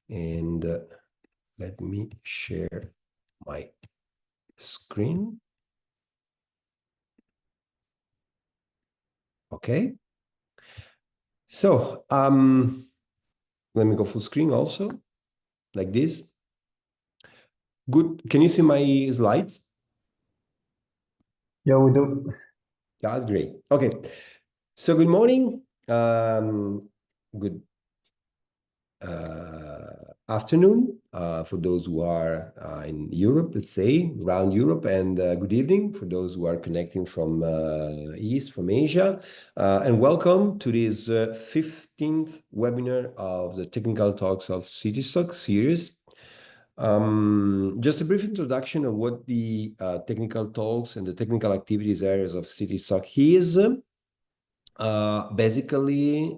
And let me share my screen. Okay. So let me go full screen also, like this. Good. Can you see my slides? Yeah, we do. That's great. Okay. So good morning. Good afternoon for those who are in Europe, let's say, around Europe, and good evening for those who are connecting from East, from Asia. And welcome to this 15th webinar of the Technical Talks of CTSoc series. Just a brief introduction of what the technical talks and the technical activities areas of CTSoc is. Basically,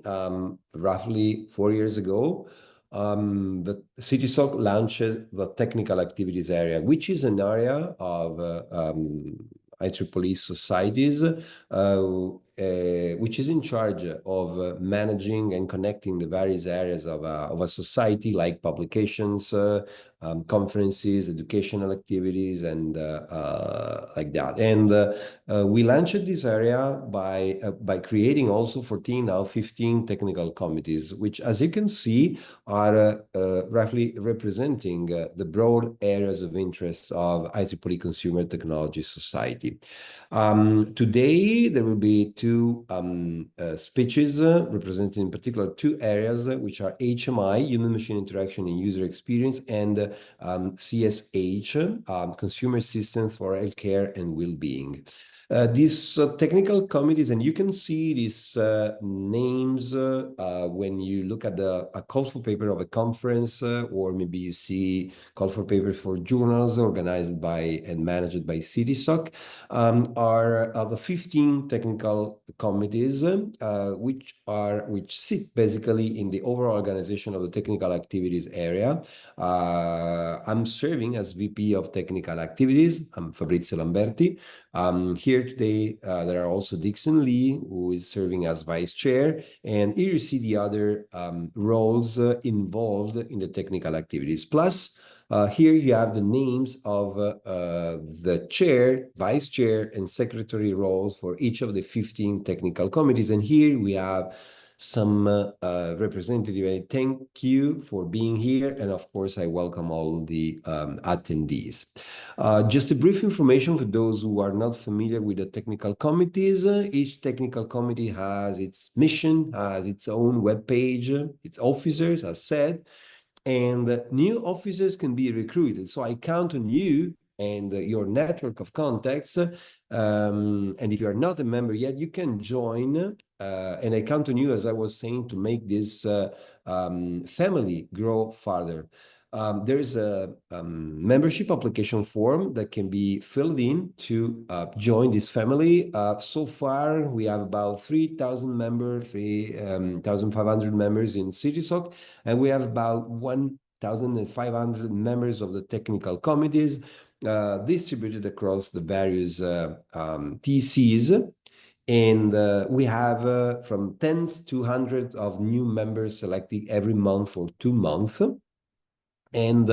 roughly 4 years ago, the CTSoc launched the technical activities area, which is an area of IEEE societies, which is in charge of managing and connecting the various areas of a society, like publications, conferences, educational activities, and like that. And we launched this area by creating also 14, now 15 technical committees, which, as you can see, are roughly representing the broad areas of interest of IEEE Consumer Technology Society. Today, there will be two speeches representing in particular two areas, which are HMI, Human-Machine Interaction and User Experience, and CSH, Consumer Systems for Healthcare and Well-Being. These technical committees, and you can see these names when you look at a call for paper of a conference, or maybe you see call for paper for journals organized by and managed by CTSoc, are the 15 technical committees which sit basically in the overall organization of the technical activities area. I'm serving as VP of Technical Activities. I'm Fabrizio Lamberti. Here today, there are also Dixon Lee, who is serving as vice chair, and here you see the other roles involved in the technical activities. Plus, here you have the names of the chair, vice chair, and secretary roles for each of the 15 technical committees. And here we have some representative. I thank you for being here, and of course, I welcome all the attendees. Just a brief information for those who are not familiar with the technical committees. Each technical committee has its mission, has its own webpage, its officers, as said, and new officers can be recruited. So I count on you and your network of contacts. And if you are not a member yet, you can join. And I count on you, as I was saying, to make this family grow further. There's a membership application form that can be filled in to join this family. So far, we have about 3,000 members, 3,500 members in CTSoc, and we have about 1,500 members of the technical committees distributed across the various TCs. And we have from tens to hundreds of new members selected every month for 2 months. And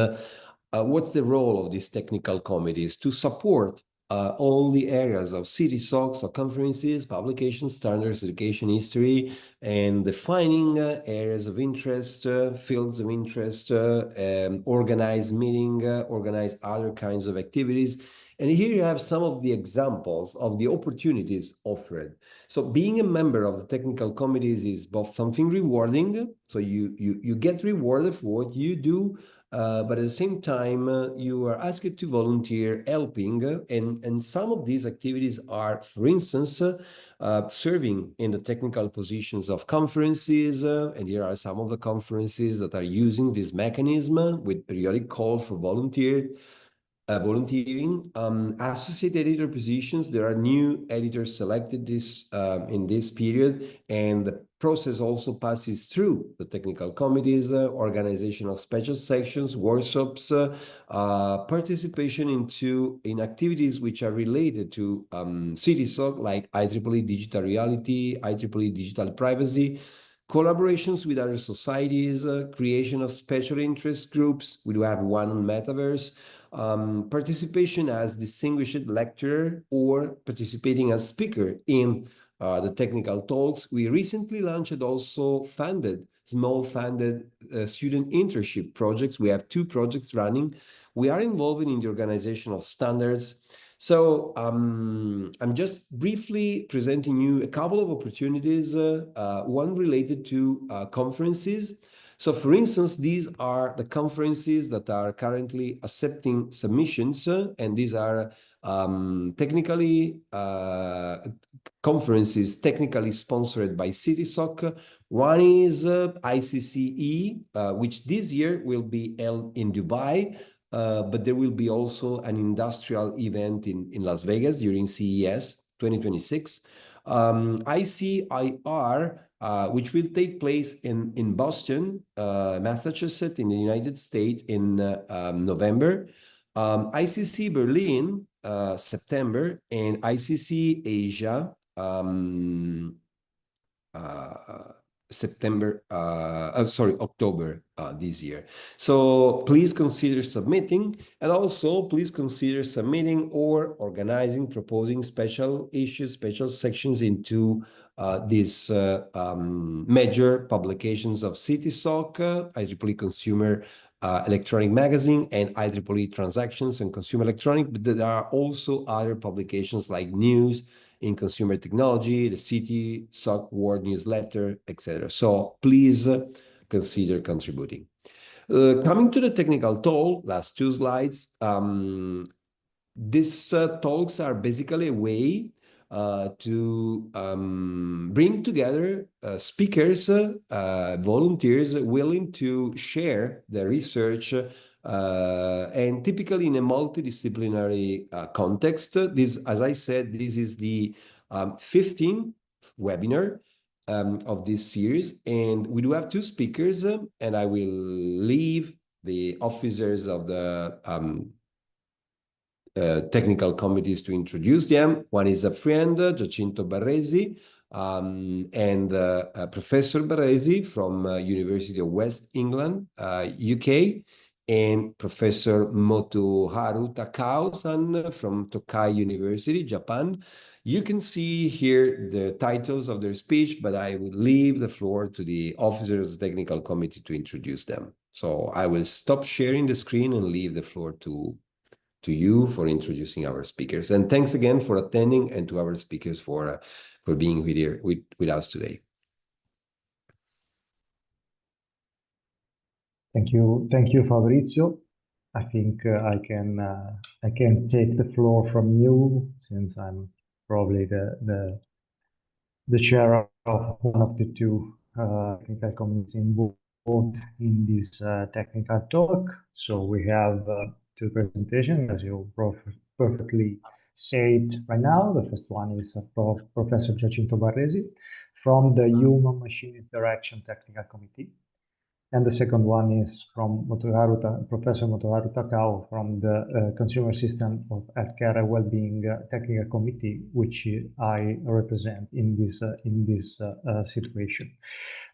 what's the role of these technical committees? To support all the areas of CTSoc, so conferences, publications, standards, education history, and defining areas of interest, fields of interest, organize meeting, organize other kinds of activities. And here you have some of the examples of the opportunities offered. So being a member of the technical committees is both something rewarding, so you get rewarded for what you do, but at the same time, you are asked to volunteer helping, and some of these activities are, for instance, serving in the technical positions of conferences, and here are some of the conferences that are using this mechanism with periodic call for volunteering. Associate editor positions, there are new editors selected in this period, and the process also passes through the technical committees, organization of special sections, workshops, participation in activities which are related to CTSoc, like IEEE digital reality, IEEE digital privacy, collaborations with other societies, creation of special interest groups. We do have one on metaverse, participation as distinguished lecturer or participating as speaker in the technical talks. We recently launched also small funded student internship projects. We have 2 projects running. We are involved in the organization of standards. So I'm just briefly presenting you a couple of opportunities, one related to conferences. So for instance, these are the conferences that are currently accepting submissions, and these are technically conferences technically sponsored by CTSoc. One is ICCE, which this year will be held in Dubai. But there will be also an industrial event in Las Vegas during CES 2026. ICIR, which will take place in Boston, Massachusetts, in the United States in November. ICC Berlin, September, and ICC Asia, October this year. So please consider submitting, and also please consider submitting or organizing, proposing special issues, special sections into these major publications of CTSoc, IEEE Consumer Electronic Magazine, and IEEE Transactions and Consumer Electronic, but there are also other publications like News in Consumer Technology, the CTSoc World Newsletter, etc. So please consider contributing. Coming to the technical talk, last 2 slides. These talks are basically a way to bring together speakers, volunteers willing to share their research, and typically in a multidisciplinary context. This, as I said, this is the 15th webinar of this series, and we do have 2 speakers, and I will leave the officers of the technical committees to introduce them. One is a friend, Giacinto Barresi, and Professor Barresi from University of West England, UK, and Professor Motoharu Takao-san from Tokai University, Japan. You can see here the titles of their speech, but I will leave the floor to the officers of the technical committee to introduce them. So I will stop sharing the screen and leave the floor to you for introducing our speakers. And thanks again for attending, and to our speakers for being here with us today. Thank you, Fabrizio. I think I can take the floor from you, since I'm probably the chair of one of the 2 technical committees involved in this technical talk. So we have 2 presentations, as you perfectly said right now. The first one is Professor Giacinto Barresi from the Human-Machine Interaction Technical Committee. And the second one is from Professor Motoharu Takao from the Consumer System of Healthcare and Wellbeing Technical Committee, which I represent in this situation.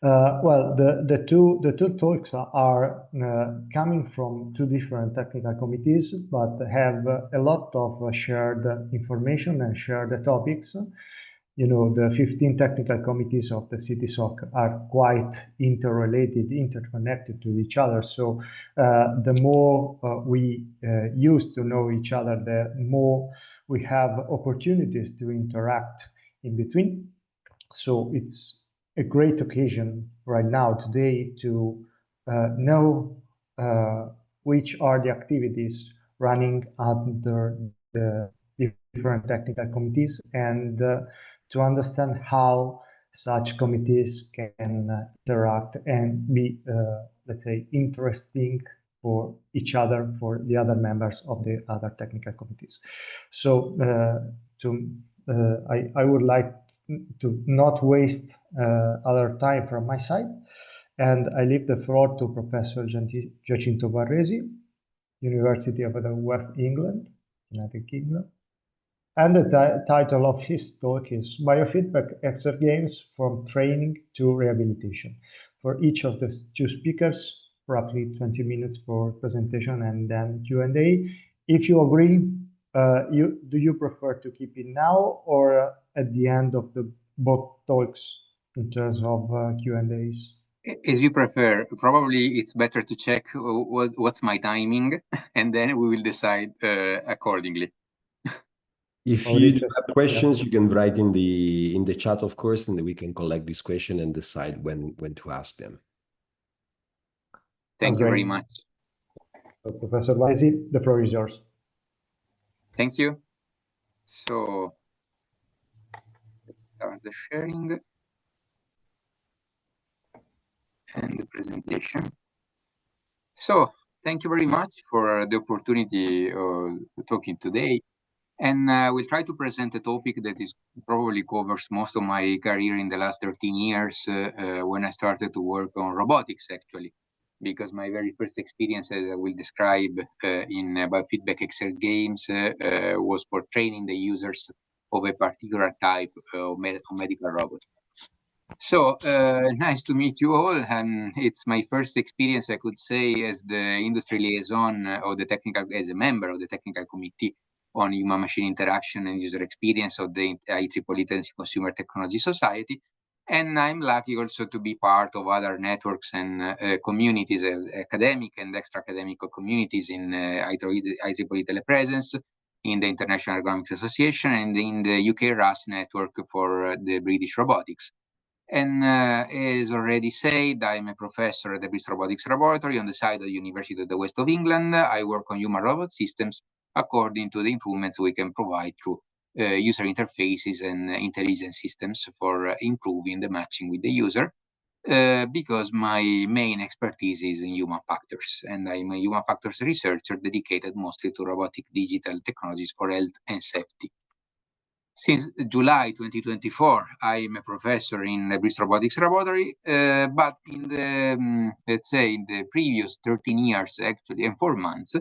Well, the two talks are coming from 2 different technical committees, but have a lot of shared information and shared topics. You know, the 15 technical committees of the CTSoc are quite interrelated, interconnected to each other. So the more we used to know each other, the more we have opportunities to interact in between. So it's a great occasion right now, today, to know which are the activities running under the different technical committees, and to understand how such committees can interact and be, let's say, interesting for each other, for the other members of the other technical committees. So I would like to not waste other time from my side, and I leave the floor to Professor Giacinto Barresi, University of the West England, United Kingdom. And the title of his talk is Biofeedback Exercise Games from Training to Rehabilitation. For each of the two speakers, roughly 20 minutes for presentation and then Q&A. If you agree, do you prefer to keep it now or at the end of the both talks in terms of Q&As? As you prefer. Probably it's better to check what's my timing, and then we will decide accordingly. If you have questions, you can write in the chat, of course, and then we can collect this question and decide when to ask them. Thank you very much. So, Professor Vaisi, the floor is yours. Thank you. So let's start the sharing and the presentation. So thank you very much for the opportunity of talking today. And we'll try to present a topic that is probably covers most of my career in the last 13 years when I started to work on robotics, actually, because my very first experience, as I will describe in biofeedback exercise games, was for training the users of a particular type of medical robot. So nice to meet you all, and it's my first experience, I could say, as the industry liaison of the technical, as a member of the technical committee on human-machine interaction and user experience of the IEEE Consumer Technology Society. And I'm lucky also to be part of other networks and communities, academic and extra-academic communities in IEEE Telepresence, in the International Ergonomics Association, and in the UK RAS network for the British robotics. And as already said, I'm a professor at the Bristol Robotics Laboratory on the side of the University of the West of England. I work on human robot systems according to the improvements we can provide through user interfaces and intelligent systems for improving the matching with the user, because my main expertise is in human factors, and I'm a human factors researcher dedicated mostly to robotic digital technologies for health and safety. Since July 2024, I'm a professor in the Bristol Robotics Laboratory, but in the, let's say, in the previous 13 years, actually, and 4 months,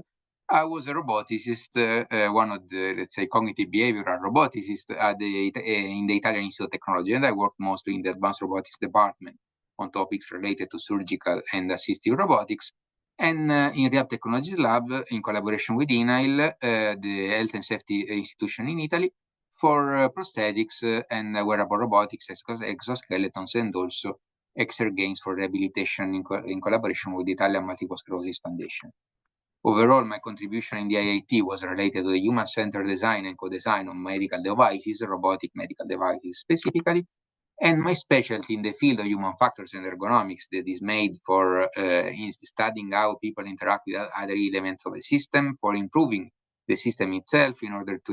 I was a roboticist, one of the, let's say, cognitive behavioral roboticists at in the Italian Institute of Technology, and I worked mostly in the advanced robotics department on topics related to surgical and assistive robotics. And in Rehab Technologies Lab, in collaboration with INAIL, the health and safety institution in Italy, for prosthetics and wearable robotics, exoskeletons, and also exercise games for rehabilitation in collaboration with the Italian Multiple Sclerosis Foundation. Overall, my contribution in the IIT was related to the human-centered design and co-design of medical devices, robotic medical devices specifically, and my specialty in the field of human factors and ergonomics that is made for studying how people interact with other elements of a system, for improving the system itself in order to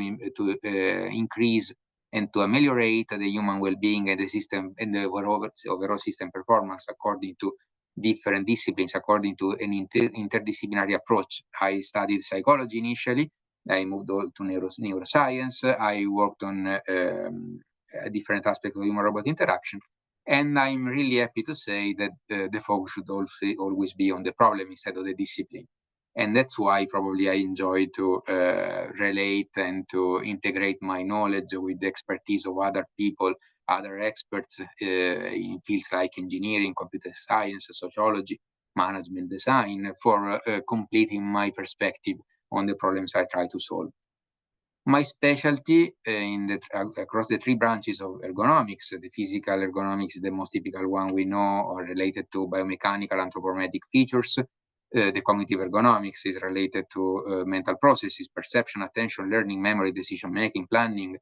increase and to ameliorate the human well-being and the system and the overall system performance according to different disciplines, according to an interdisciplinary approach. I studied psychology initially. I moved on to neuroscience. I worked on different aspects of human-robot interaction. And I'm really happy to say that the focus should also always be on the problem instead of the discipline. And that's why probably I enjoy to relate and to integrate my knowledge with the expertise of other people, other experts in fields like engineering, computer science, sociology, management design, for completing my perspective on the problems I try to solve. My specialty across the 3 branches of ergonomics, the physical ergonomics is the most typical one we know, or related to biomechanical anthropometric features. The cognitive ergonomics is related to mental processes, perception, attention, learning, memory, decision-making, planning.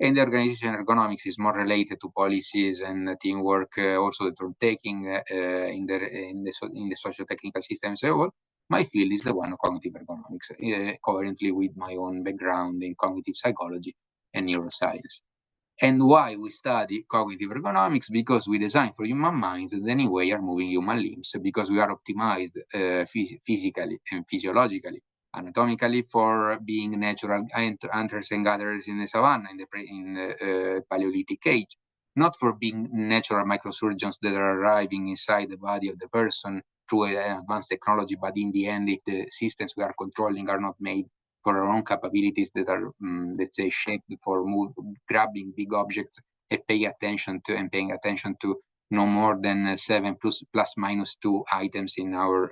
And the organization ergonomics is more related to policies and teamwork, also the rule-taking in the socio-technical systems as well. My field is the one of cognitive ergonomics, currently with my own background in cognitive psychology and neuroscience. And why we study cognitive ergonomics? Because we design for human minds that anyway are moving human limbs, because we are optimized physically and physiologically, anatomically, for being natural hunters and gatherers in the savannah, in the Paleolithic age, not for being natural microsurgeons that are arriving inside the body of the person through an advanced technology, but in the end, if the systems we are controlling are not made for our own capabilities that are, let's say, shaped for grabbing big objects and paying attention to no more than 7 plus minus 2 items in our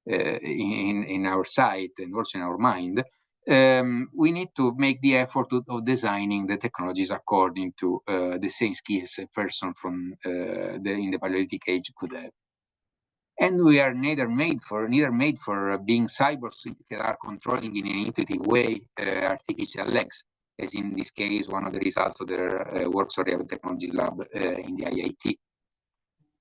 in our sight and also in our mind. We need to make the effort of designing the technologies according to the same skills a person from in the Paleolithic age could have. And we are neither made for being cyborgs that are controlling in an intuitive way artificial legs, as in this case, one of the results of their work of Technologies Lab in the IIT.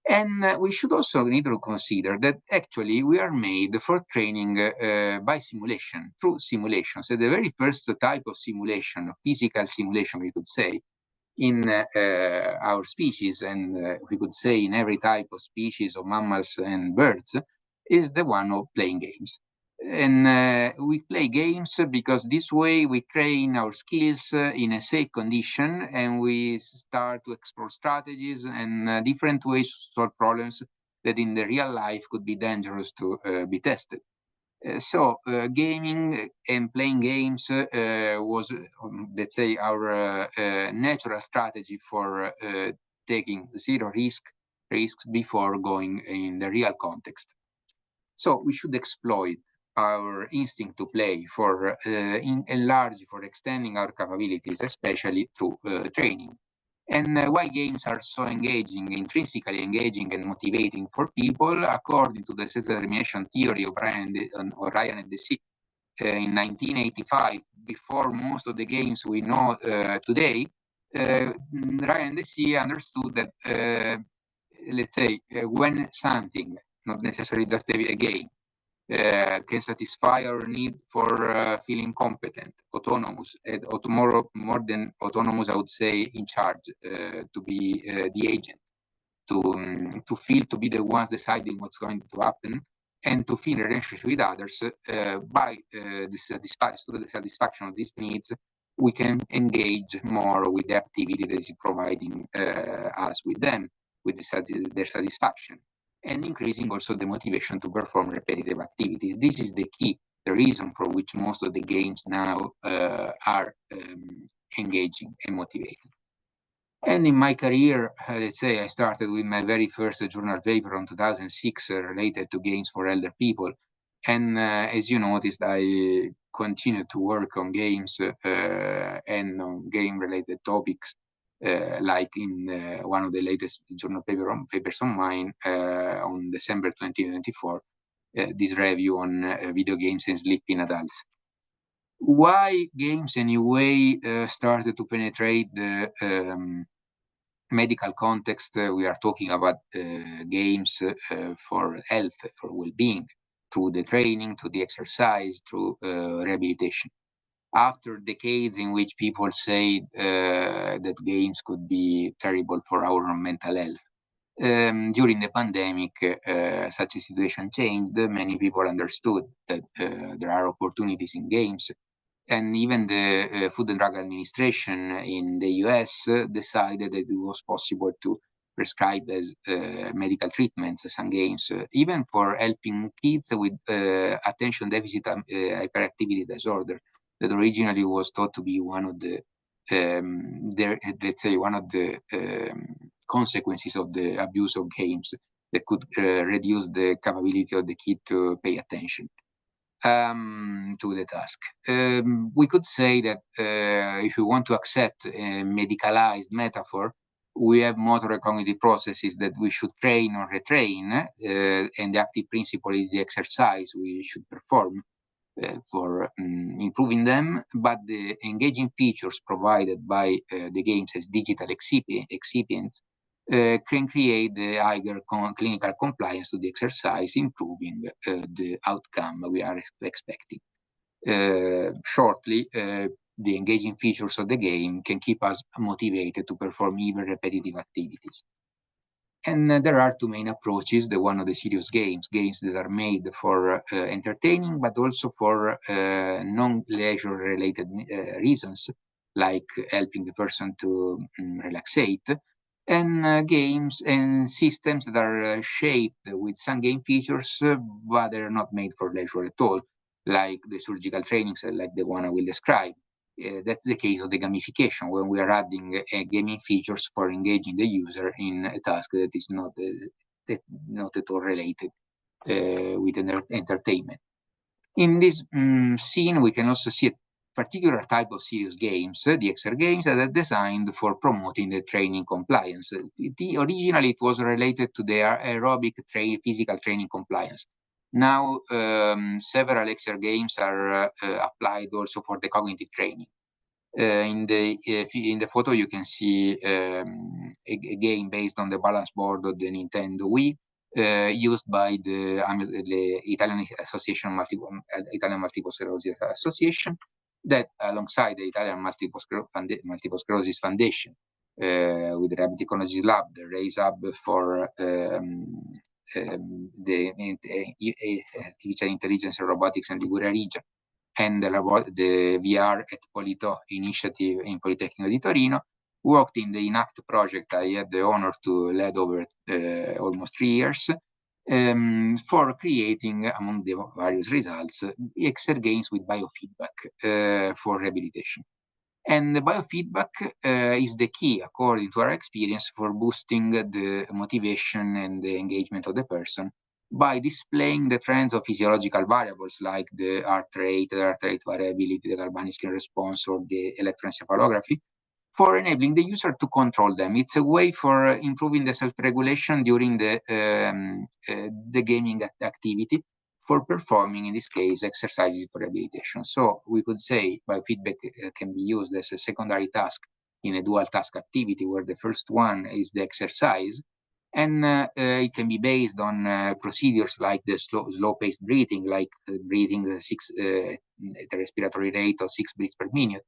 And we should also need to consider that actually we are made for training by simulation, through simulation. So the very first type of simulation, physical simulation, we could say, in our species, and we could say in every type of species of mammals and birds, is the one of playing games. And we play games because this way we train our skills in a safe condition, and we start to explore strategies and different ways to solve problems that in the real life could be dangerous to be tested. So gaming and playing games was, let's say, our natural strategy for taking zero risks before going in the real context. So we should exploit our instinct to play for enlarging, for extending our capabilities, especially through training. And why games are so engaging, intrinsically engaging and motivating for people, according to the self-determination theory of Ryan and Deci in 1985, before most of the games we know today, Ryan and Deci understood that, let's say, when something, not necessarily just a game, can satisfy our need for feeling competent, autonomous, and more than autonomous, I would say, in charge, to be the agent, to feel to be the ones deciding what's going to happen, and to feel a relationship with others. By the satisfaction of these needs, we can engage more with the activity that is providing us with them, with their satisfaction, and increasing also the motivation to perform repetitive activities. This is the key, the reason for which most of the games now are engaging and motivating. And in my career, let's say I started with my very first journal paper in 2006 related to games for elder people. And as you noticed, I continue to work on games and on game-related topics, like in one of the latest journal papers on mine on December 2024, this review on video games and sleep in adults. Why games anyway started to penetrate the medical context? We are talking about games for health, for well-being, through the training, through the exercise, through rehabilitation. After decades in which people say that games could be terrible for our mental health, during the pandemic, such a situation changed. Many people understood that there are opportunities in games. And even the Food and Drug Administration in the US decided that it was possible to prescribe as medical treatments some games, even for helping kids with attention deficit hyperactivity disorder, that originally was thought to be one of the, let's say, one of the consequences of the abuse of games that could reduce the capability of the kid to pay attention to the task. We could say that if we want to accept a medicalized metaphor, we have motor and cognitive processes that we should train or retrain, and the active principle is the exercise we should perform for improving them. But the engaging features provided by the games as digital excipients can create the higher clinical compliance to the exercise, improving the outcome we are expecting. Shortly, the engaging features of the game can keep us motivated to perform even repetitive activities. And there are two main approaches: the one of the serious games that are made for entertaining, but also for non-leisure related reasons, like helping the person to relaxate, and games and systems that are shaped with some game features, but they're not made for leisure at all, like the surgical trainings, like the one I will describe. That's the case of the gamification, when we are adding gaming features for engaging the user in a task that is not at all related with entertainment. In this scene, we can also see a particular type of serious games, the exercise games, that are designed for promoting the training compliance. Originally, it was related to the aerobic physical training compliance. Now, several exercise games are applied also for the cognitive training. In the photo, you can see a game based on the balance board of the Nintendo Wii, used by the Italian Association Italian Multiple Sclerosis Association, that alongside the Italian Multiple Sclerosis Foundation, with the Rapid Technologies Lab, the RAISE Hub for the Artificial Intelligence and Robotics in Liguria region, and the VR at Polito initiative in Politecnico di Torino, worked in the INACT project I had the honor to lead over almost 3 years, for creating, among the various results, exercise games with biofeedback for rehabilitation. And the biofeedback is the key, according to our experience, for boosting the motivation and the engagement of the person by displaying the trends of physiological variables like the heart rate variability, the galvanic skin response, or the electroencephalography, for enabling the user to control them. It's a way for improving the self-regulation during the gaming activity, for performing, in this case, exercises for rehabilitation. So we could say biofeedback can be used as a secondary task in a dual task activity, where the first one is the exercise, and it can be based on procedures like the slow-paced breathing, like breathing at a respiratory rate of 6 breaths per minute.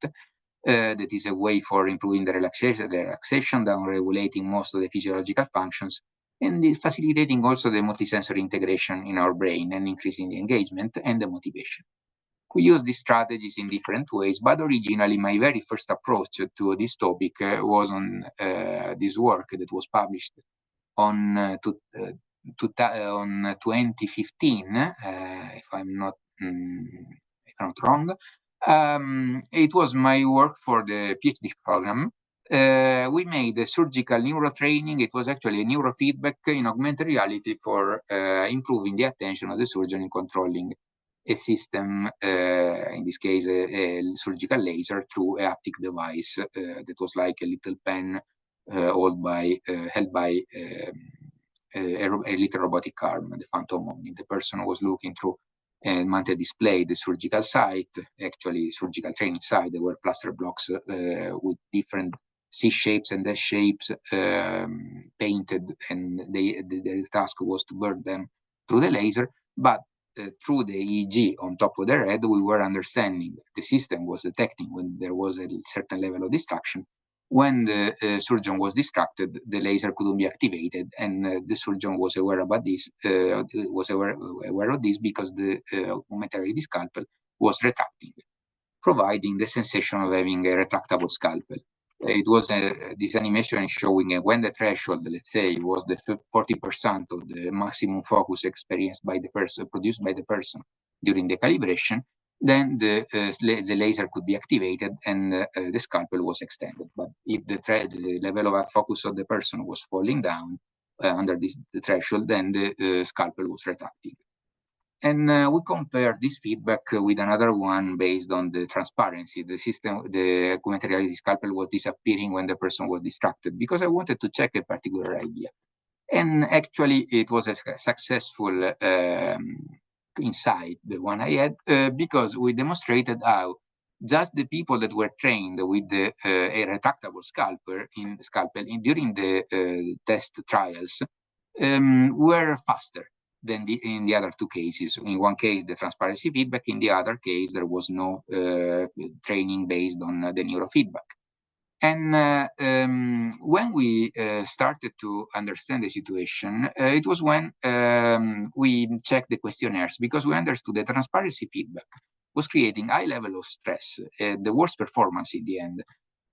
That is a way for improving the relaxation, down regulating most of the physiological functions, and facilitating also the multisensory integration in our brain and increasing the engagement and the motivation. We use these strategies in different ways, but originally my very first approach to this topic was on this work that was published on 2015, if I'm not wrong. It was my work for the PhD program. We made a surgical neurotraining. It was actually a neurofeedback in augmented reality for improving the attention of the surgeon in controlling a system, in this case, a surgical laser, through a haptic device that was like a little pen held by a little robotic arm, the phantom omni. The person was looking through a mounted display, the surgical site, actually surgical training site. There were plaster blocks with different C shapes and S shapes painted, and their task was to burn them through the laser. But through the EEG on top of their head, we were understanding the system was detecting when there was a certain level of distraction. When the surgeon was distracted, the laser couldn't be activated, and the surgeon was aware about this. Was aware of this because the augmented reality scalpel was retracting, providing the sensation of having a retractable scalpel. It was this animation is showing when the threshold, let's say, was the 40% of the maximum focus experienced by the person, produced by the person during the calibration. Then the laser could be activated and the scalpel was extended. But if the level of focus of the person was falling down under the threshold, then the scalpel was retracting. And we compare this feedback with another one based on the transparency. The system, the augmented reality scalpel was disappearing when the person was distracted, because I wanted to check a particular idea. And actually, it was a successful insight, the one I had, because we demonstrated how just the people that were trained with a retractable scalpel during the test trials were faster than in the other two cases. In one case, the transparency feedback. In the other case, there was no training based on the neurofeedback. And when we started to understand the situation, it was when we checked the questionnaires, because we understood the transparency feedback was creating high level of stress, the worst performance in the end.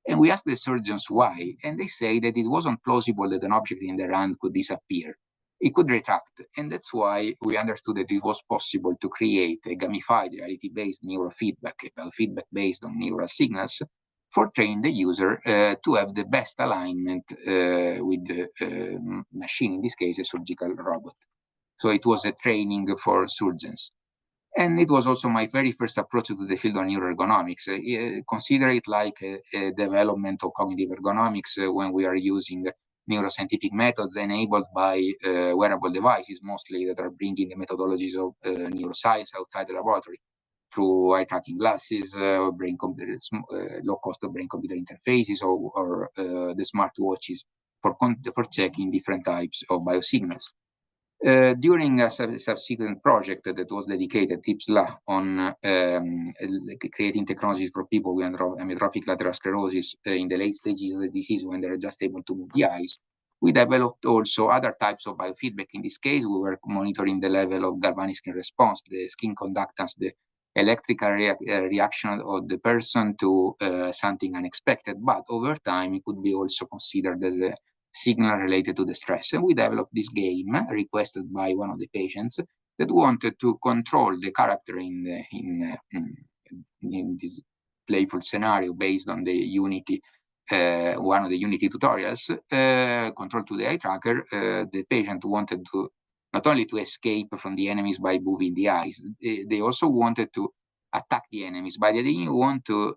And we asked the surgeons why, and they say that it wasn't plausible that an object in their hand could disappear. it could retract. And that's why we understood that it was possible to create a gamified reality-based neurofeedback, feedback based on neural signals, for training the user to have the best alignment with the machine, in this case, a surgical robot. So it was a training for surgeons. And it was also my very first approach to the field of neuroergonomics. Consider it like a development of cognitive ergonomics when we are using neuroscientific methods enabled by wearable devices, mostly that are bringing the methodologies of neuroscience outside the laboratory through eye tracking glasses, brain computer, low-cost brain-computer interfaces, or the smartwatches for checking different types of biosignals. During a subsequent project that was dedicated, TIPS-LA, on creating technologies for people with amyotrophic lateral sclerosis in the late stages of the disease when they're just able to move the eyes, we developed also other types of biofeedback. In this case, we were monitoring the level of galvanic skin response, the skin conductance, the electrical reaction of the person to something unexpected. But over time, it could be also considered as a signal related to the stress. And we developed this game requested by one of the patients that wanted to control the character in this playful scenario based on the Unity, one of the Unity tutorials, control to the eye tracker. The patient wanted to not only to escape from the enemies by moving the eyes, they also wanted to attack the enemies, but they didn't want to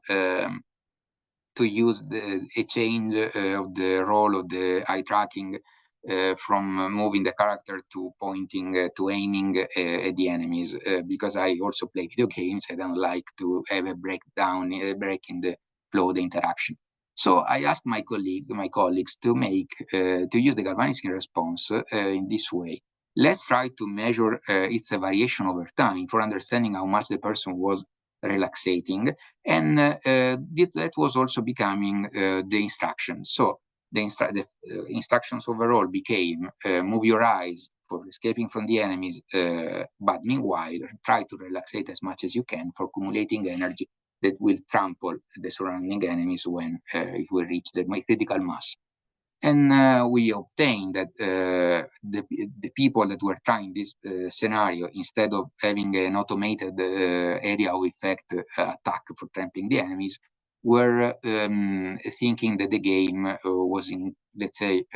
use a change of the role of the eye tracking from moving the character to pointing, to aiming at the enemies, because I also play video games. I don't like to have a break in the flow of the interaction. So I asked my colleagues to use the galvanic skin response in this way. Let's try to measure its variation over time for understanding how much the person was relaxating, and that was also becoming the instructions. So the instructions overall became move your eyes for escaping from the enemies, but meanwhile try to relaxate as much as you can for accumulating energy that will trample the surrounding enemies when it will reach the critical mass. And we obtained that the people that were trying this scenario, instead of having an automated area of effect attack for trampling the enemies, were thinking that the game was in, let's say,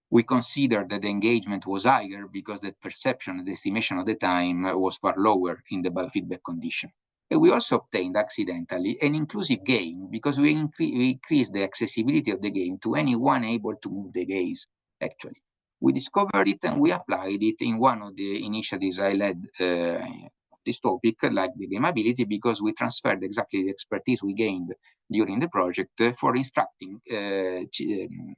we considered that the engagement was higher because the perception, the estimation of the time was far lower in the biofeedback condition. And we also obtained accidentally an inclusive game because we increased the accessibility of the game to anyone able to move the gaze, actually. We discovered it and we applied it in one of the initiatives I led this topic, like the gameability, because we transferred exactly the expertise we gained during the project for instructing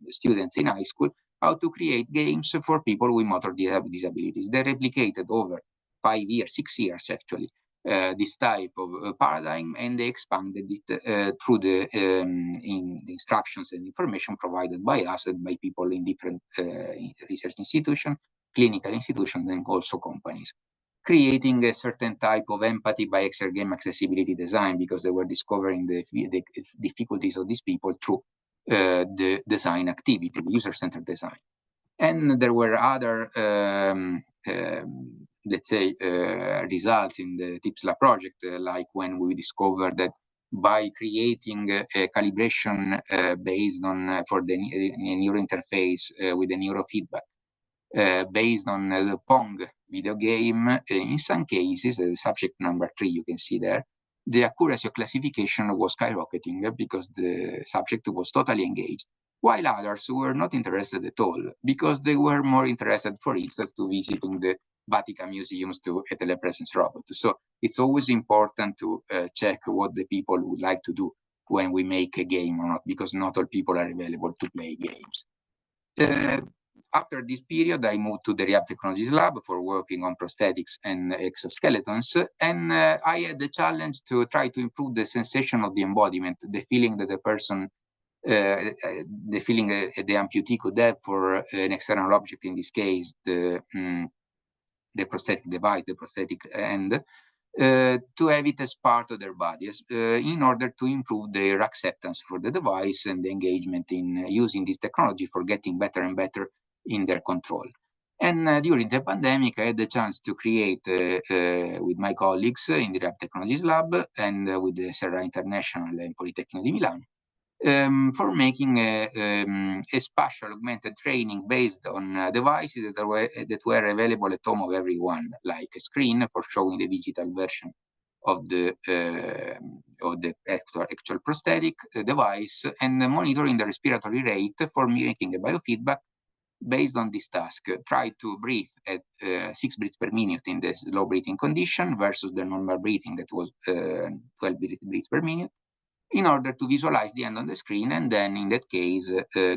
students in high school how to create games for people with motor disabilities. They replicated over 5 years, 6 years actually, this type of paradigm, and they expanded it through the instructions and information provided by us and by people in different research institutions, clinical institutions, and also companies, creating a certain type of empathy by exergame accessibility design, because they were discovering the difficulties of these people through the design activity, the user-centered design. And there were other, let's say, results in the TIPS-LA project, like when we discovered that by creating a calibration based on for the neural interface with the neurofeedback based on the Pong video game, in some cases, subject number 3 you can see there, the accuracy of classification was skyrocketing because the subject was totally engaged, while others were not interested at all because they were more interested, for instance, to visiting the Vatican museums to a telepresence robot. So it's always important to check what the people would like to do when we make a game or not, because not all people are available to play games. After this period, I moved to the Rehab Technologies Lab for working on prosthetics and exoskeletons. And I had the challenge to try to improve the sensation of the embodiment, the feeling that the person, the feeling the amputee could have for an external object, in this case, the prosthetic device, the prosthetic end, to have it as part of their bodies in order to improve their acceptance for the device and the engagement in using this technology for getting better and better in their control. And during the pandemic, I had the chance to create with my colleagues in the Lab Technologies Lab and with the Serra International and Politecnico di Milano for making a spatial augmented training based on devices that were available at home of everyone, like a screen for showing the digital version of the actual prosthetic device, and monitoring the respiratory rate for making a biofeedback based on this task. Try to breathe at 6 breaths per minute in the slow breathing condition versus the normal breathing that was 12 breaths per minute, in order to visualize the hand on the screen, and then in that case,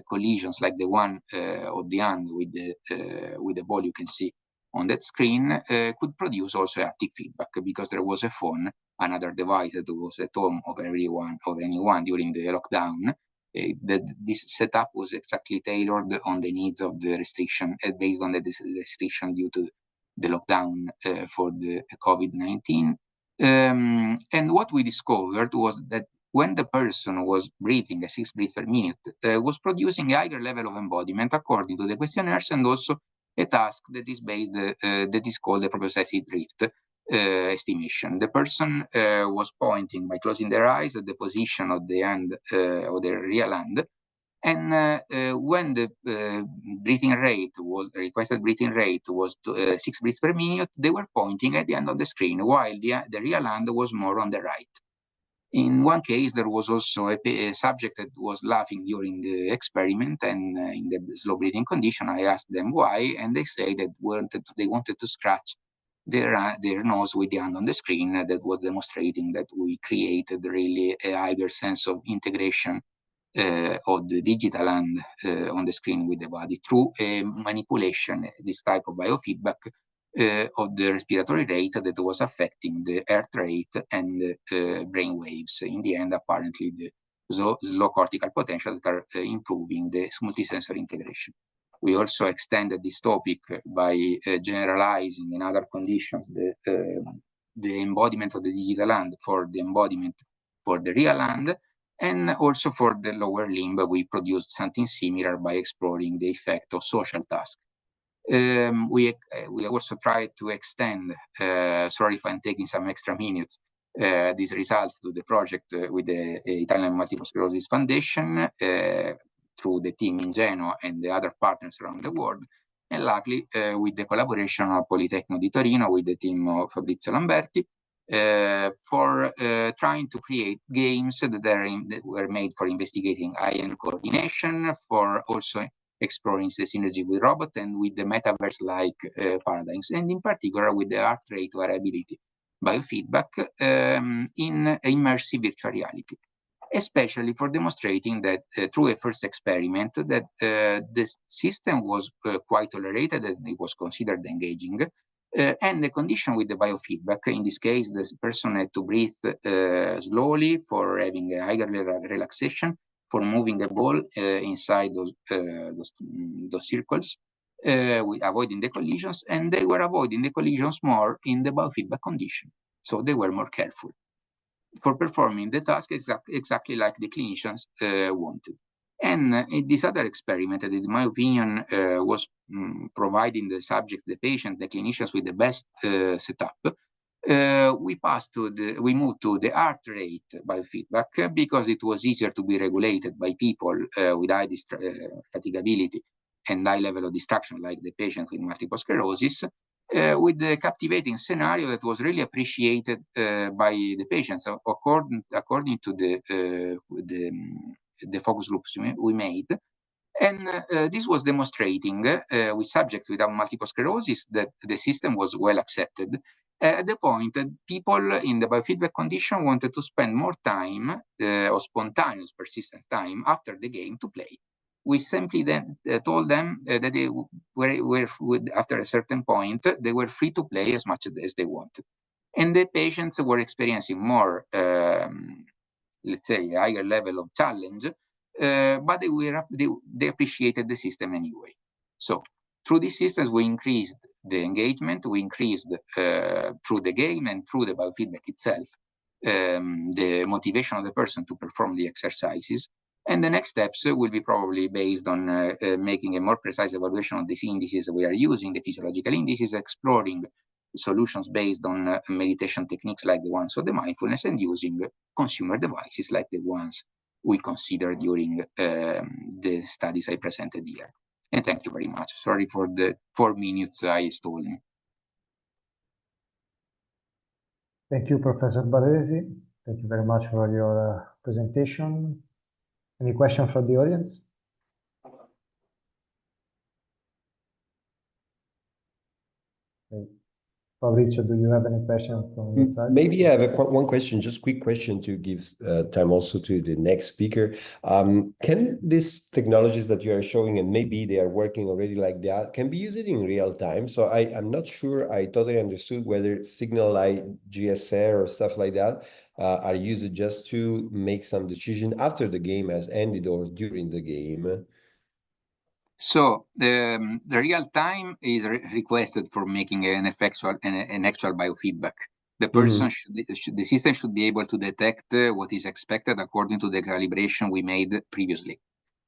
collisions like the one of the hand with the ball you can see on that screen could produce also haptic feedback, because there was a phone, another device that was at home of anyone during the lockdown. This setup was exactly tailored on the needs of the restriction, based on the restriction due to the lockdown for the COVID-19. And what we discovered was that when the person was breathing at 6 breaths per minute, was producing a higher level of embodiment according to the questionnaires, and also a task that is based, that is called the proprioceptive drift estimation. The person was pointing by closing their eyes at the position of the hand, or the real hand, and when the requested breathing rate was 6 breaths per minute, they were pointing at the end of the screen, while the real hand was more on the right. In one case, there was also a subject that was laughing during the experiment, and in the slow breathing condition, I asked them why, and they say that they wanted to scratch their nose with the hand on the screen. That was demonstrating that we created really a higher sense of integration of the digital hand on the screen with the body through manipulation, this type of biofeedback of the respiratory rate that was affecting the heart rate and brain waves. In the end, apparently, the slow cortical potential that are improving the multisensory integration. We also extended this topic by generalizing in other conditions the embodiment of the digital hand for the embodiment for the real hand, and also for the lower limb. We produced something similar by exploring the effect of social tasks. We also tried to extend, sorry if I'm taking some extra minutes, these results to the project with the Italian Multiple Sclerosis Foundation, through the team in Genoa and the other partners around the world, and luckily with the collaboration of Politecnico di Torino with the team of Fabrizio Lamberti, for trying to create games that were made for investigating eye-hand coordination, for also exploring the synergy with robot and with the metaverse-like paradigms, and in particular with the heart rate variability biofeedback in immersive virtual reality, especially for demonstrating that through a first experiment that the system was quite tolerated and it was considered engaging. And the condition with the biofeedback, in this case, the person had to breathe slowly for having a higher relaxation, for moving the ball inside those circles, avoiding the collisions, and they were avoiding the collisions more in the biofeedback condition. So they were more careful for performing the task exactly like the clinicians wanted. And this other experiment that, in my opinion, was providing the subject, the patient, the clinicians with the best setup. We moved to the heart rate biofeedback because it was easier to be regulated by people with high fatigability and high level of distraction, like the patient with multiple sclerosis, with the captivating scenario that was really appreciated by the patients, according to the focus groups we made. And this was demonstrating with subjects without multiple sclerosis that the system was well accepted, at the point that people in the biofeedback condition wanted to spend more time, or spontaneous persistent time, after the game to play. We simply then told them that they were after a certain point, they were free to play as much as they wanted. And the patients were experiencing more, let's say, a higher level of challenge, but they appreciated the system anyway. So through these systems, we increased the engagement, we increased through the game and through the biofeedback itself, the motivation of the person to perform the exercises. And the next steps will be probably based on making a more precise evaluation of these indices we are using, the physiological indices, exploring solutions based on meditation techniques like the ones of the mindfulness, and using consumer devices like the ones we considered during the studies I presented here. And thank you very much. Sorry for the 4 minutes I stole. Thank you, Professor Baresi. Thank you very much for your presentation. Any question from the audience? Okay. Fabrizio, do you have any questions from your side? Maybe I have one question, just quick question to give time also to the next speaker. Can these technologies that you are showing, and maybe they are working already like that, can be used in real time? So I'm not sure I totally understood whether signal like GSR or stuff like that are used just to make some decision after the game has ended or during the game. So the real time is requested for making an actual biofeedback. The person the system should be able to detect what is expected according to the calibration we made previously.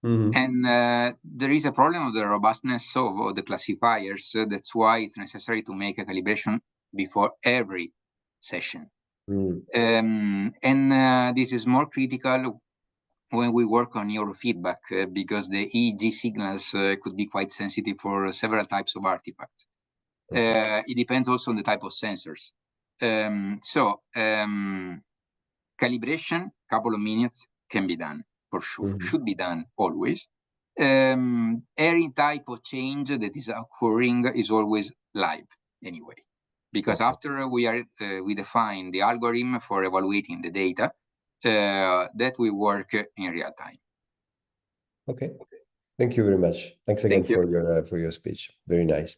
And there is a problem of the robustness of the classifiers. That's why it's necessary to make a calibration before every session. And this is more critical when we work on neurofeedback, because the EEG signals could be quite sensitive for several types of artifacts. It depends also on the type of sensors. Calibration, couple of minutes, can be done for sure, should be done always. Any type of change that is occurring is always live anyway, because after we define the algorithm for evaluating the data, that will work in real time. Okay. Thank you very much. Thanks again for your speech. Very nice.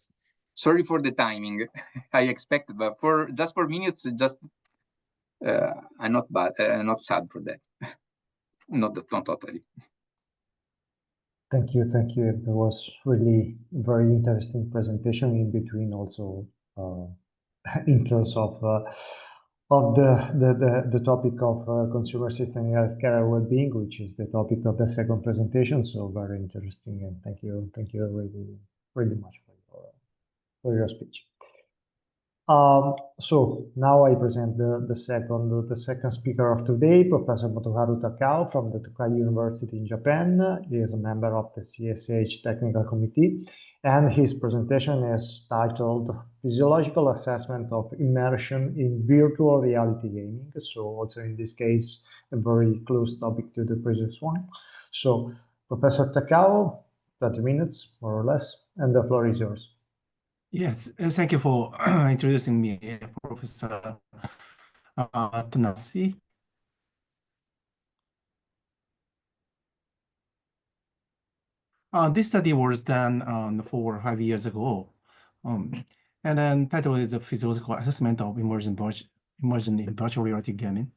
Sorry for the timing. I expected, but for just 4 minutes, just I'm not bad, not sad for that. not totally. Thank you. It was really very interesting presentation, in between also in terms of the topic of consumer system in healthcare well-being, which is the topic of the second presentation. So very interesting, and thank you really much for your speech. So now I present the second speaker of today, Professor Motoharu Takao from the Tokai University in Japan. He is a member of the CSH Technical Committee, and his presentation is titled Physiological Assessment of Immersion in Virtual Reality Gaming. So also in this case, a very close topic to the previous one. So Professor Takao, 30 minutes, more or less, and the floor is yours. Yes, thank you for introducing me, Professor Tonassi. This study was done 4 or 5 years ago, and then title is a physiological assessment of immersion in virtual reality gaming.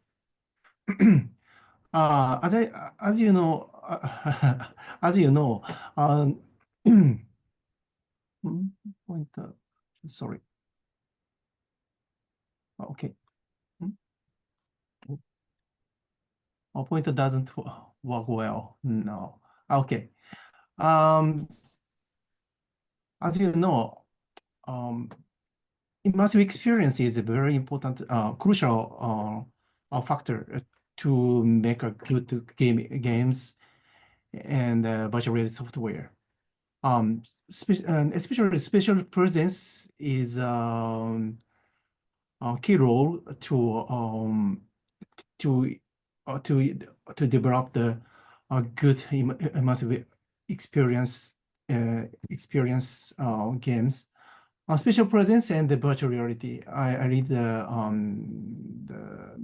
As you know, sorry. Okay. Pointer doesn't work well. No. Okay. As you know, immersive experience is a very important, crucial factor to make a good games and virtual reality software. Especially special presence is a key role to develop the good immersive experience games. Special presence and the virtual reality. I read the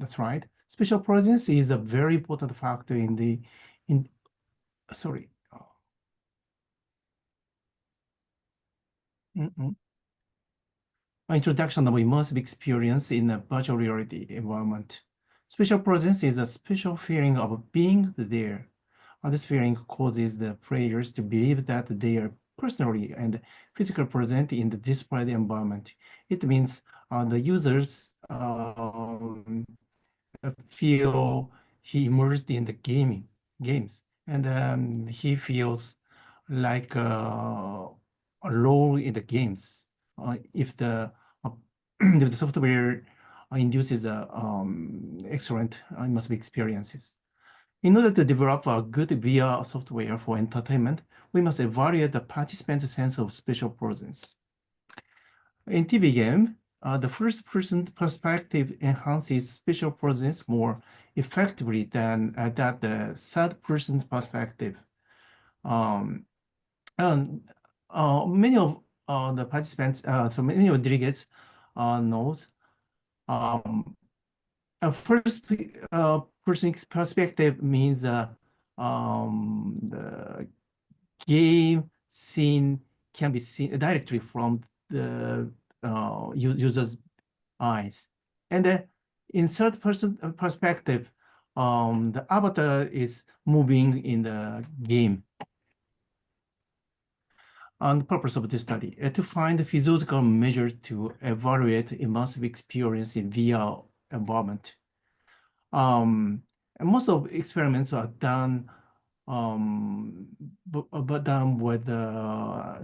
slide. Special presence is a very important factor introduction of immersive experience in a virtual reality environment. Special presence is a special feeling of being there. This feeling causes the players to believe that they are personally and physically present in the displayed environment. It means the users feel he immersed in the games, and he feels like a role in the games. If the if the software induces excellent must be experiences. In order to develop a good VR software for entertainment, we must evaluate the participant's sense of spatial presence. In TV game, the first-person perspective enhances spatial presence more effectively than that the third-person perspective. And many of the participants, so many of delegates knows a first-person perspective means the game scene can be seen directly from the user's eyes. And in third-person perspective, the avatar is moving in the game. And the purpose of this study to find a physical measure to evaluate immersive experience in VR environment. And most of experiments are done, but done with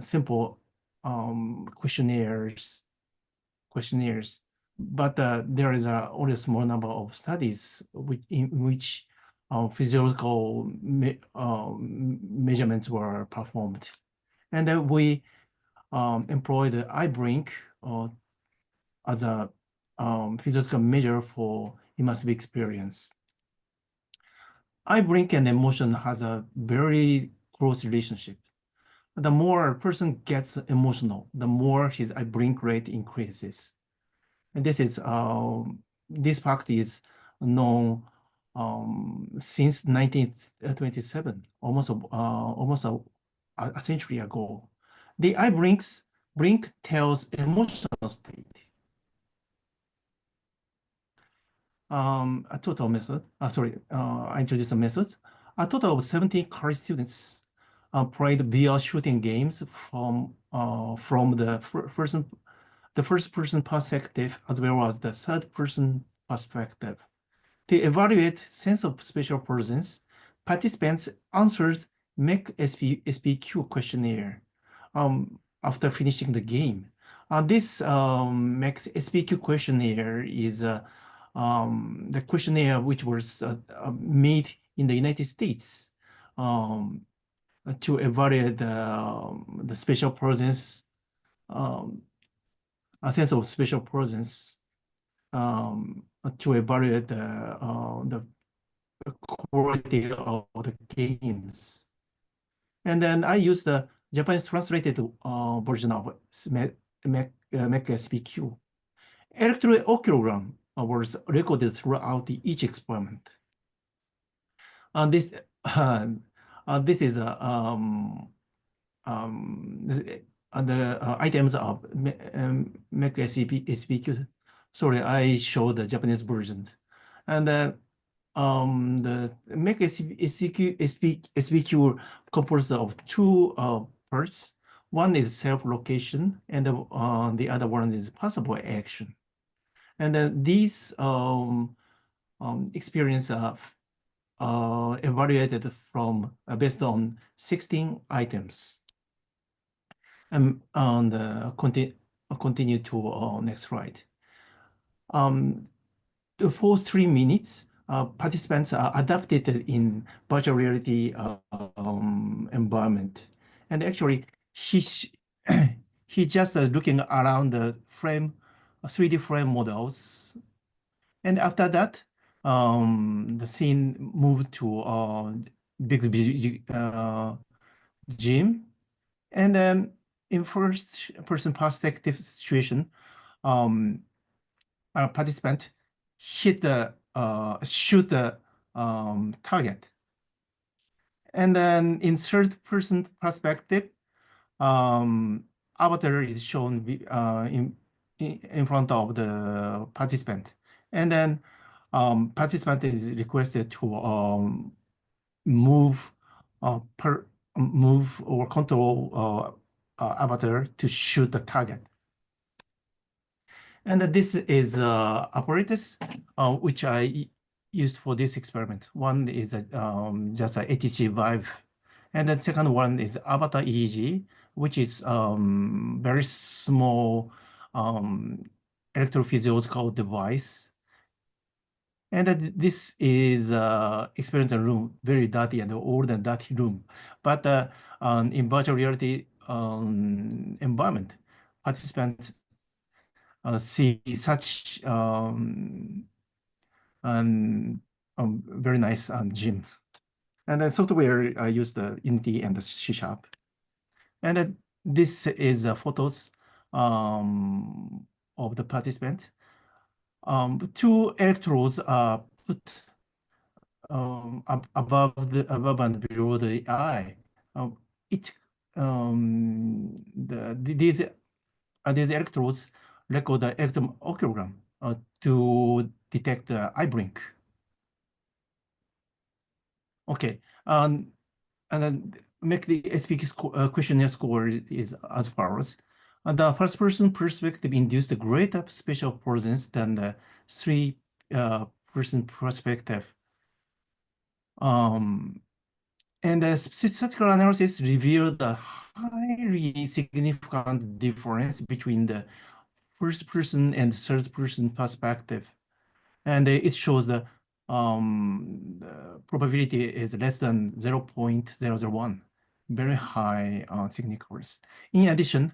simple questionnaires. But there is only a small number of studies in which physical measurements were performed. And then we employed the iBlink as a physical measure for immersive experience. iBlink and emotion has a very close relationship. The more a person gets emotional, the more his iBlink rate increases. And this fact is known since 1927, almost a century ago. The blink tells emotional state. A total method, I introduced a method. A total of 17 college students played VR shooting games from the first person perspective as well as the third person perspective. To evaluate sense of spatial presence, participants answered MEC SPQ questionnaire after finishing the game. This MEC SPQ questionnaire is the questionnaire which was made in the United States to evaluate the spatial presence, a sense of spatial presence, to evaluate the quality of the games. And then I used the Japanese translated version of MEC SPQ. Electrooculagram was recorded throughout each experiment. And this is the items of MEC SPQ. Sorry, I showed the Japanese version. And the MEC SPQ composed of two parts. One is self-location, and the other one is possible action. And these experience evaluated from based on 16 items. And continue to next slide. For 3 minutes, participants are adapted in virtual reality environment. And actually, he just looking around the frame, 3D frame models. And after that, the scene moved to big gym. And then in first person perspective situation, a participant shoot the target. And then in third person perspective, avatar is shown in front of the participant. And then participant is requested to move or control avatar to shoot the target. And this is apparatus which I used for this experiment. One is just a ATG Vive, and then second one is avatar EEG, which is very small electrophysiological device. And this is experimental room, very dirty and old and dirty room. But in virtual reality environment, participants see such very nice gym. And then software, I use the Unity and the C#. And then this is photos of the participant. Two electrodes are put above and below the eye. These electrodes record the electrocardiogram to detect the eye blink. Okay, and then make the SPQ questionnaire score is as follows. The first person perspective induced a greater spatial presence than the three person perspective. And the statistical analysis revealed a highly significant difference between the first person and third person perspective. And it shows the probability is less than 0.001, very high significance. In addition,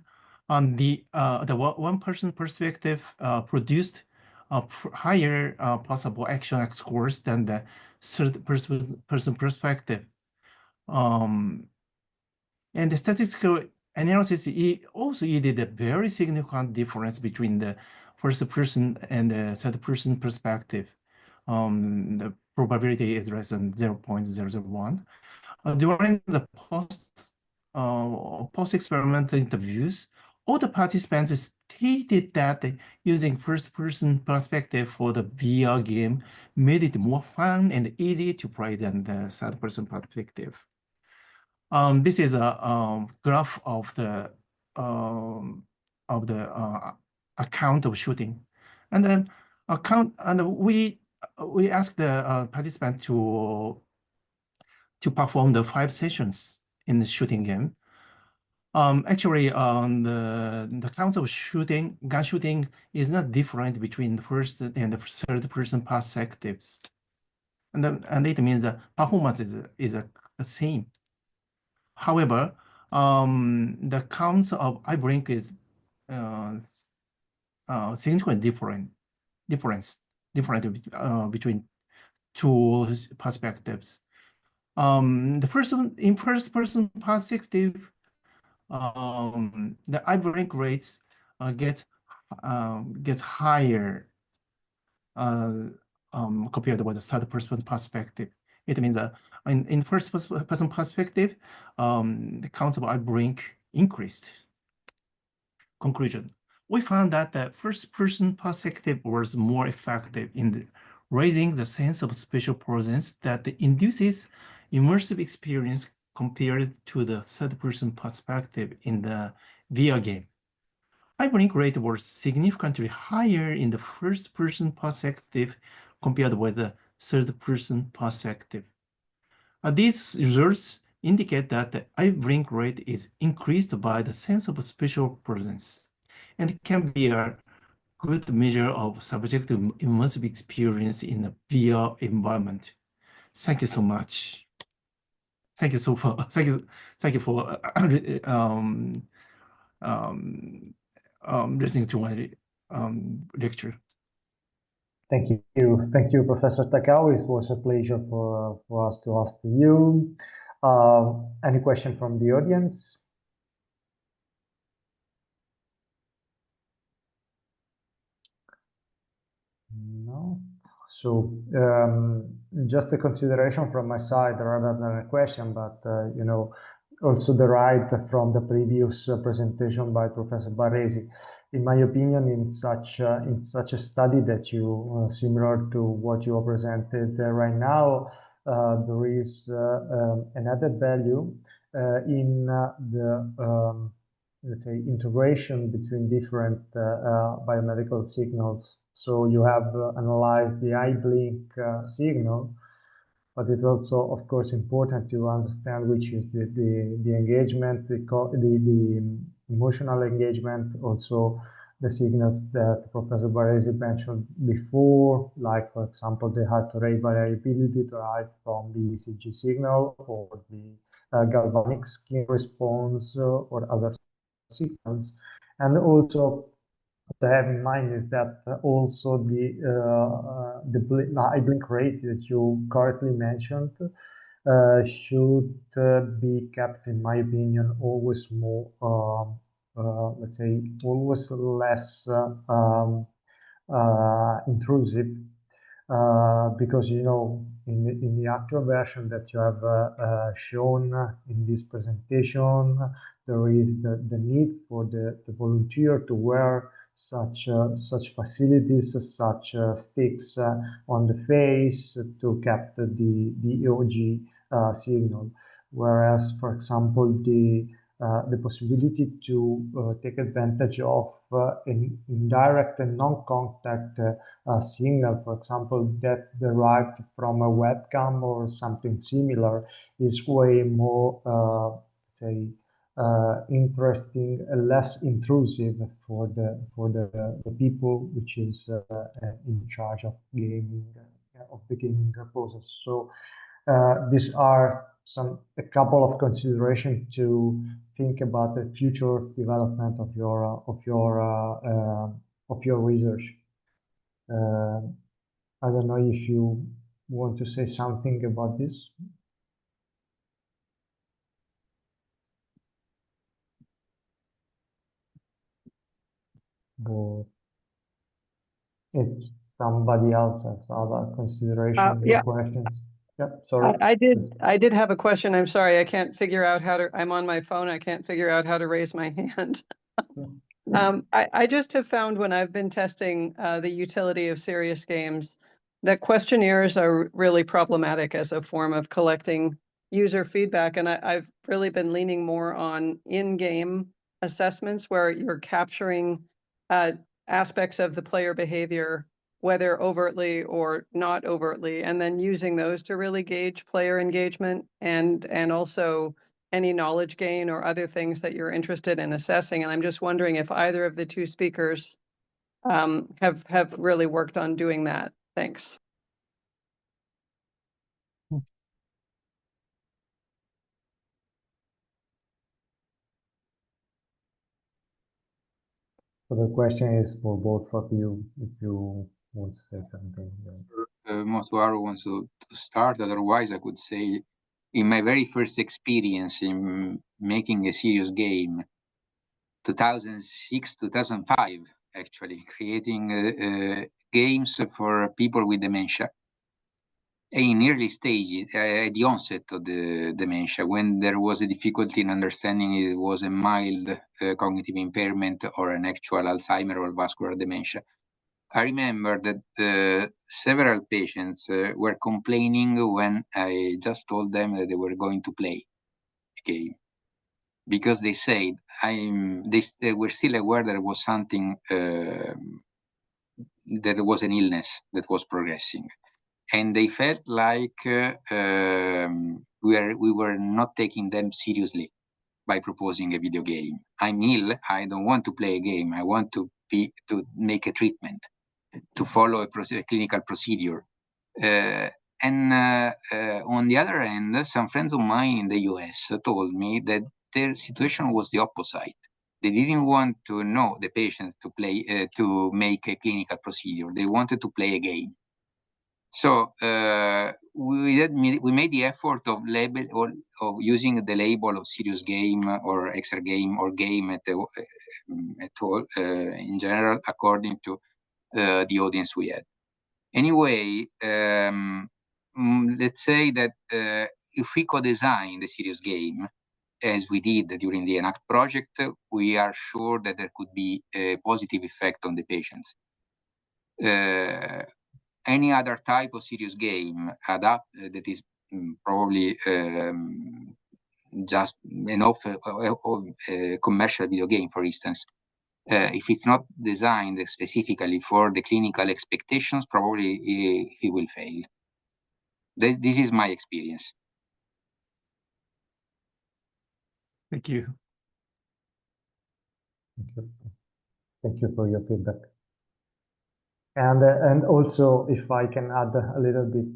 on the one person perspective produced higher possible action scores than the third person perspective. And the statistical analysis also yielded a very significant difference between the first person and the third person perspective. The probability is less than 0.001. During the post-experimental interviews, all the participants stated that using first-person perspective for the VR game made it more fun and easy to play than the third-person perspective. This is a graph of the account of shooting, and then we asked the participant to perform the 5 sessions in the shooting game. Actually, the count of gun shooting is not different between the first and the third person perspectives, and it means the performance is the same. However, the counts of eye blink is significantly different between two perspectives. The first person perspective, the eye blink rates gets higher compared with the third person perspective. It means that in first person perspective, the counts of eye blink increased. Conclusion: we found that the first person perspective was more effective in raising the sense of spatial presence that induces immersive experience compared to the third person perspective in the VR game. Eye blink rate was significantly higher in the first person perspective compared with the third person perspective. These results indicate that the eye blink rate is increased by the sense of spatial presence and can be a good measure of subjective immersive experience in a VR environment. Thank you so much. Thank you for listening to my lecture. Thank you, Professor Takao. It was a pleasure for us to ask to you. Any question from the audience? No. So just a consideration from my side rather than a question, but you know, also derived from the previous presentation by Professor Barresi. In my opinion, in such a study that you similar to what you presented right now, there is an added value in let's say, integration between different biomedical signals. So you have analyzed the eye blink signal, but it's also, of course, important to understand which is the engagement, the emotional engagement, also the signals that Professor Baresi mentioned before, like, for example, the heart rate variability derived from the ECG signal, or the galvanic skin response, or other signals. And also to have in mind is that also the eye blink rate that you correctly mentioned should be kept, in my opinion, always more, let's say, always less intrusive, because, you know, in the actual version that you have shown in this presentation, there is the need for the volunteer to wear such facilities, such sticks on the face to capture the EOG signal. Whereas, for example, the possibility to take advantage of indirect and non-contact signal, for example, that derived from a webcam or something similar, is way more, say, interesting, less intrusive for the people which is in charge of gaming, of the gaming process. So these are a couple of considerations to think about the future development of your research. I don't know if you want to say something about this. Or if somebody else has other considerations or questions. Yeah, sorry. I did have a question. I'm sorry, I can't figure out how to, I'm on my phone, I can't figure out how to raise my hand. I just have found when I've been testing the utility of serious games that questionnaires are really problematic as a form of collecting user feedback. And I've really been leaning more on in-game assessments where you're capturing aspects of the player behavior, whether overtly or not overtly, and then using those to really gauge player engagement and also any knowledge gain or other things that you're interested in assessing. And I'm just wondering if either of the two speakers have really worked on doing that. Thanks. So the question is for both of you, if you want to say something. Motuaro wants to start. Otherwise, I could say, in my very first experience in making a serious game, 2006, 2005, actually, creating games for people with dementia. In early stages, at the onset of the dementia, when there was a difficulty in understanding it was a mild cognitive impairment or an actual Alzheimer or vascular dementia, I remember that several patients were complaining when I just told them that they were going to play a game, because they said they were still aware there was something, that there was an illness that was progressing, and they felt like we were not taking them seriously by proposing a video game. I'm ill. I don't want to play a game. I want to make a treatment, to follow a clinical procedure. And on the other hand, some friends of mine in the US told me that their situation was the opposite. They didn't want to know the patients to play, to make a clinical procedure. They wanted to play a game. So we made the effort of using the label of serious game or extra game or game at all in general, according to the audience we had. Anyway, let's say that if we co-design the serious game, as we did during the ENACT project, we are sure that there could be a positive effect on the patients. Any other type of serious game that is probably just a commercial video game, for instance. If it's not designed specifically for the clinical expectations, probably he will fail. This is my experience. Thank you. Thank you. Thank you for your feedback. And also, if I can add a little bit,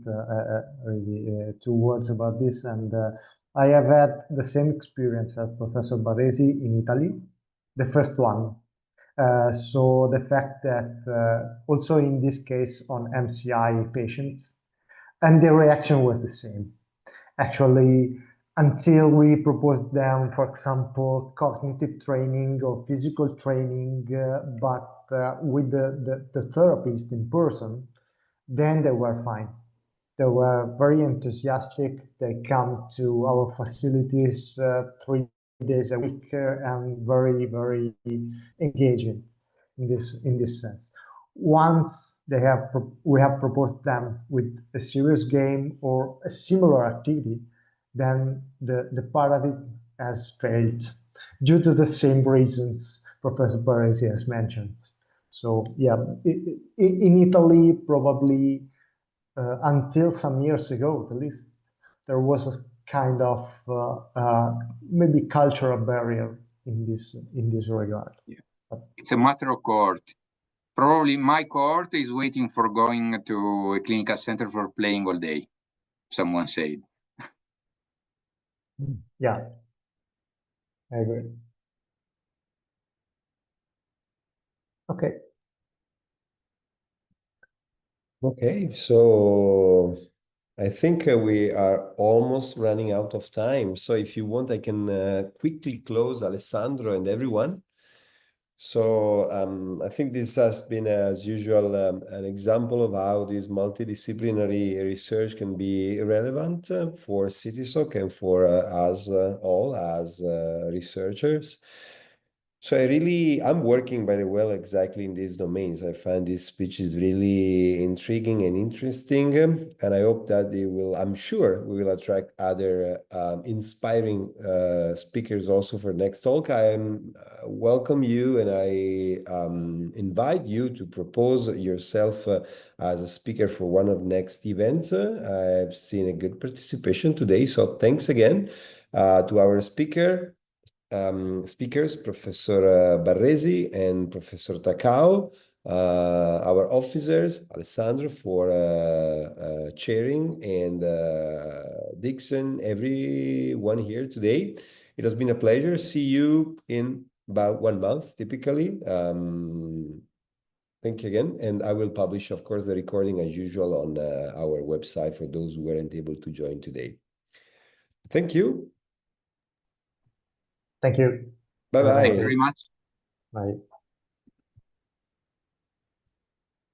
really, 2 words about this, and I have had the same experience as Professor Barresi in Italy, the first one. So the fact that also in this case on MCI patients, and the reaction was the same. Actually, until we proposed them, for example, cognitive training or physical training, but with the therapist in person, then they were fine. They were very enthusiastic. They come to our facilities 3 days a week and very, very engaging in this sense. Once we have proposed them with a serious game or a similar activity, then the paradigm has failed due to the same reasons Professor Barresi has mentioned. So yeah, in Italy, probably until some years ago, at least, there was a kind of maybe cultural barrier in this regard. Yeah. It's a matter of cohort. Probably my cohort is waiting for going to a clinical center for playing all day, someone said. Yeah, I agree. Okay. Okay, so I think we are almost running out of time. So if you want, I can quickly close Alessandro and everyone. So I think this has been, as usual, an example of how this multidisciplinary research can be relevant for CTSoc and for us all as researchers. So I'm working very well exactly in these domains. I find this speech is really intriguing and interesting, and I hope that I'm sure we will attract other inspiring speakers also for next talk. I welcome you and I invite you to propose yourself as a speaker for one of next events. I've seen a good participation today, so thanks again to our speakers, Professor Barresi and Professor Takao, our officers, Alessandro for chairing, and Dixon, everyone here today. It has been a pleasure. See you in about 1 month, typically. Thank you again. And I will publish, of course, the recording as usual on our website for those who weren't able to join today. Thank you. Thank you. Bye-bye. Thank you very much. Bye.